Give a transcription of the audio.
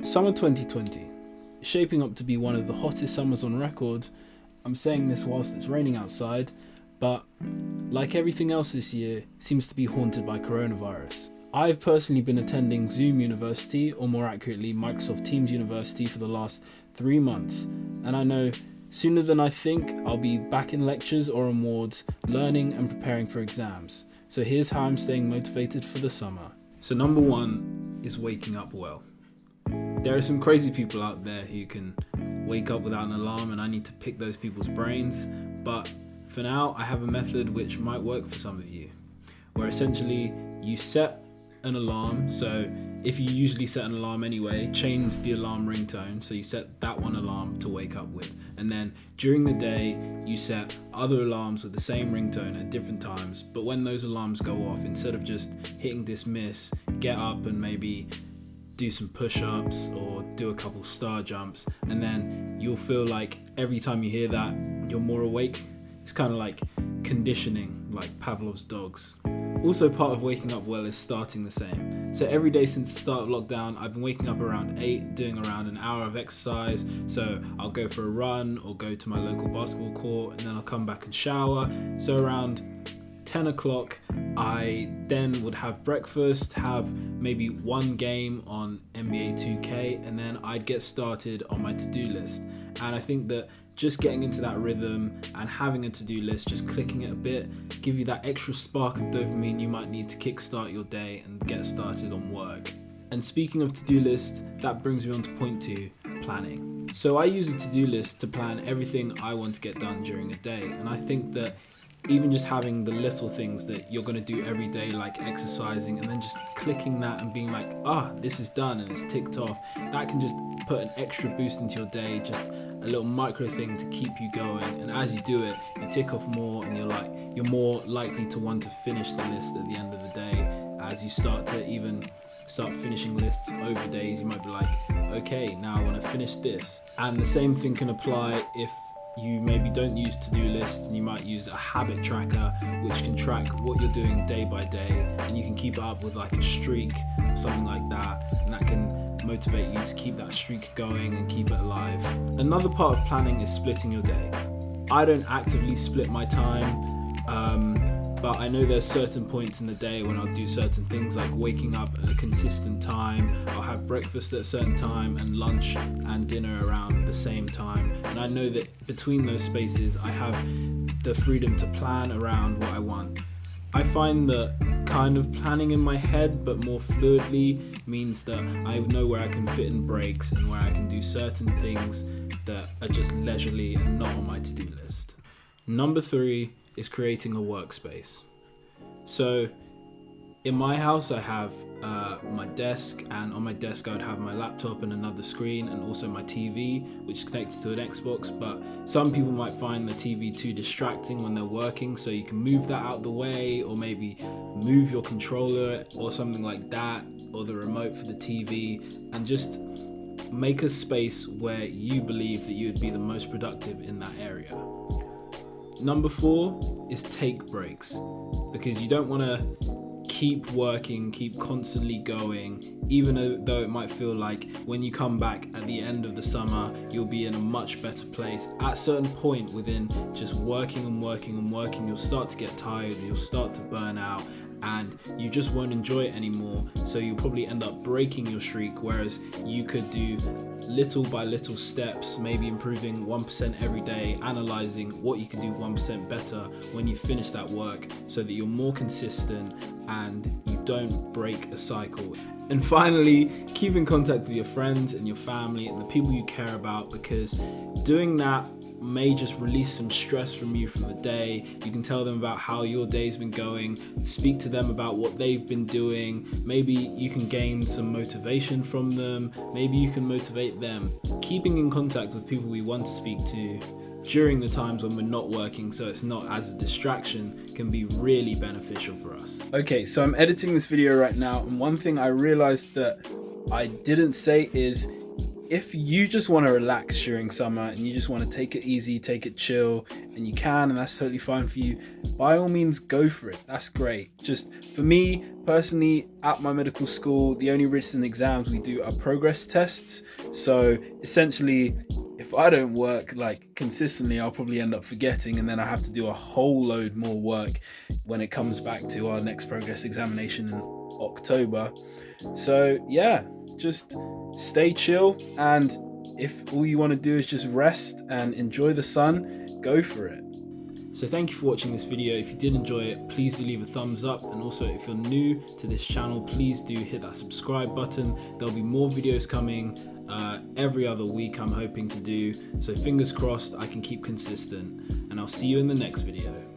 Summer 2020 is shaping up to be one of the hottest summers on record. I'm saying this whilst it's raining outside, but like everything else this year, seems to be haunted by coronavirus. I've personally been attending Zoom University, or more accurately Microsoft Teams University, for the last 3 months, and I know sooner than I think I'll be back in lectures or on wards, learning and preparing for exams. So here's how I'm staying motivated for the summer. So number one is waking up well. There are some crazy people out there who can wake up without an alarm, and I need to pick those people's brains. But for now, I have a method which might work for some of you, where essentially you set an alarm. So if you usually set an alarm anyway, change the alarm ringtone. So you set that one alarm to wake up with. And then during the day, you set other alarms with the same ringtone at different times. But when those alarms go off, instead of just hitting dismiss, get up and maybe do some push-ups or do a couple star jumps, and then you'll feel like every time you hear that, you're more awake. It's kind of like conditioning, like Pavlov's dogs. Also, part of waking up well is starting the same. So every day since the start of lockdown, I've been waking up around 8, doing around an hour of exercise. So I'll go for a run or go to my local basketball court, and then I'll come back and shower. So around 10 o'clock, I then would have breakfast, have maybe one game on NBA 2K, and then I'd get started on my to-do list. And I think that just getting into that rhythm and having a to-do list, just clicking it a bit, give you that extra spark of dopamine you might need to kickstart your day and get started on work. And speaking of to-do lists, that brings me on to point 2, planning. So I use a to-do list to plan everything I want to get done during a day, and I think that even just having the little things that you're going to do every day, like exercising, and then just clicking that and being like, this is done and it's ticked off, that can just put an extra boost into your day, just a little micro thing to keep you going. And as you do it, you tick off more, and you're more likely to want to finish the list at the end of the day. As you start finishing lists over days, you might be like, okay, now I want to finish this. And the same thing can apply if you maybe don't use to-do lists, and you might use a habit tracker which can track what you're doing day by day, and you can keep it up with like a streak or something like that, and that can motivate you to keep that streak going and keep it alive. Another part of planning is splitting your day. I don't actively split my time, but I know there's certain points in the day when I'll do certain things, like waking up at a consistent time, I'll have breakfast at a certain time, and lunch and dinner around the same time. And I know that between those spaces, I have the freedom to plan around what I want. I find that kind of planning in my head, but more fluidly, means that I know where I can fit in breaks and where I can do certain things that are just leisurely and not on my to-do list. Number 3 is creating a workspace. So in my house, I have my desk, and on my desk I would have my laptop and another screen, and also my TV, which is connected to an Xbox. But some people might find the TV too distracting when they're working, so you can move that out the way, or maybe move your controller or something like that, or the remote for the TV, and just make a space where you believe that you would be the most productive in that area. Number 4 is take breaks, because you don't want to keep working, keep constantly going, even though it might feel like when you come back at the end of the summer, you'll be in a much better place. At a certain point within just working and working and working, you'll start to get tired, you'll start to burn out, and you just won't enjoy it anymore. So you'll probably end up breaking your streak, whereas you could do little by little steps, maybe improving 1% every day, analyzing what you can do 1% better when you finish that work, so that you're more consistent and you don't break a cycle. And finally, keep in contact with your friends and your family and the people you care about, because doing that may just release some stress from you from the day. You can tell them about how your day's been going, speak to them about what they've been doing. Maybe you can gain some motivation from them, maybe you can motivate them. Keeping in contact with people we want to speak to during the times when we're not working, so it's not as a distraction, can be really beneficial for us. Okay, so I'm editing this video right now, and one thing I realized that I didn't say is, if you just want to relax during summer and you just want to take it easy, take it chill, and you can, and that's totally fine for you, by all means go for it. That's great. Just for me personally, at my medical school, the only written exams we do are progress tests. So essentially, if I don't work like consistently, I'll probably end up forgetting, and then I have to do a whole load more work when it comes back to our next progress examination in October. So yeah, just stay chill, and if all you want to do is just rest and enjoy the sun, go for it. So thank you for watching this video. If you did enjoy it, please do leave a thumbs up, and also if you're new to this channel, please do hit that subscribe button. There'll be more videos coming every other week, I'm hoping to do, so fingers crossed I can keep consistent, and I'll see you in the next video.